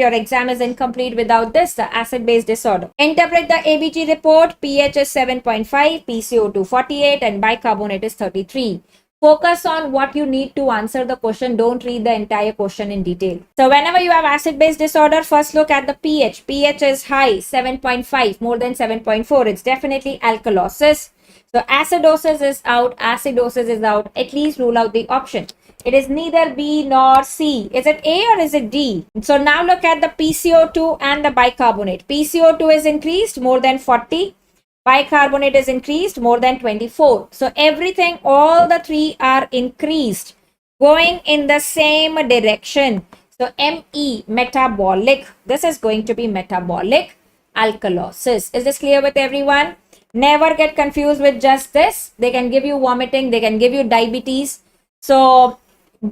Your exam is incomplete without this, the acid-base disorder. Interpret the ABG report. pH is 7.5, PCO2 48, and bicarbonate is 33. Focus on what you need to answer the question. Don't read the entire question in detail. So whenever you have acid-base disorder, first look at the pH. pH is high, 7.5, more than 7.4. It's definitely alkalosis. So acidosis is out, acidosis is out. At least rule out the option. It is neither B nor C. Is it A or is it D? So now look at the PCO2 and the bicarbonate. PCO2 is increased more than 40. Bicarbonate is increased more than 24. So everything, all the three are increased, going in the same direction. So ME, metabolic. This is going to be metabolic alkalosis. Is this clear with everyone? Never get confused with just this. They can give you vomiting. They can give you diabetes. So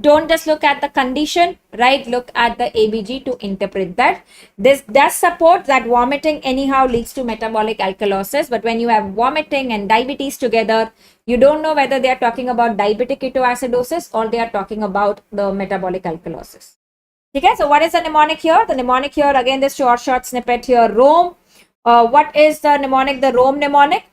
don't just look at the condition, right? Look at the ABG to interpret that. This does support that vomiting anyhow leads to metabolic alkalosis. But when you have vomiting and diabetes together, you don't know whether they are talking about diabetic ketoacidosis or they are talking about the metabolic alkalosis. Okay, so what is the mnemonic here? The mnemonic here, again, this short snippet here, Rome. What is the mnemonic? The Rome mnemonic.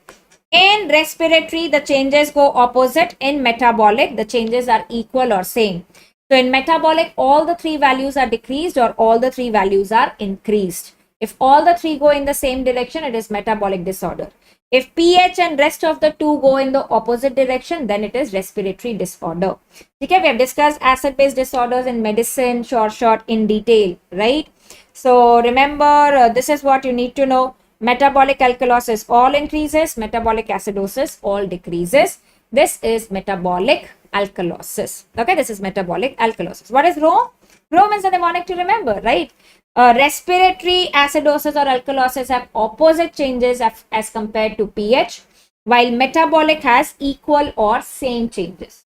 In respiratory, the changes go opposite. In metabolic, the changes are equal or same. So in metabolic, all the three values are decreased or all the three values are increased. If all the three go in the same direction, it is metabolic disorder. If pH and rest of the two go in the opposite direction, then it is respiratory disorder. Okay, we have discussed acid-base disorders in medicine, short in detail, right? So remember, this is what you need to know. Metabolic alkalosis all increases, metabolic acidosis all decreases. This is metabolic alkalosis. Okay, this is metabolic alkalosis. What is Rome? Rome is the mnemonic to remember, right? Respiratory acidosis or alkalosis have opposite changes as compared to pH, while metabolic has equal or same changes.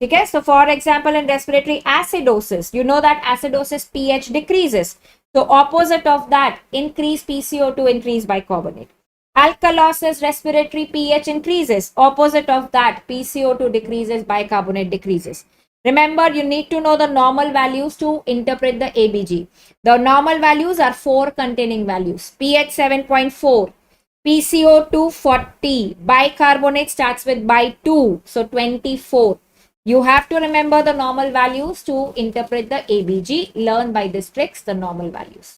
Okay, so for example, in respiratory acidosis, you know that acidosis pH decreases. So opposite of that, increase PCO2, increase bicarbonate. Alkalosis, respiratory pH increases. Opposite of that, PCO2 decreases, bicarbonate decreases. Remember, you need to know the normal values to interpret the ABG. The normal values are 4 containing values. pH 7.4, PCO2 40, bicarbonate starts with by 2, so 24. You have to remember the normal values to interpret the ABG. Learn by this tricks the normal values.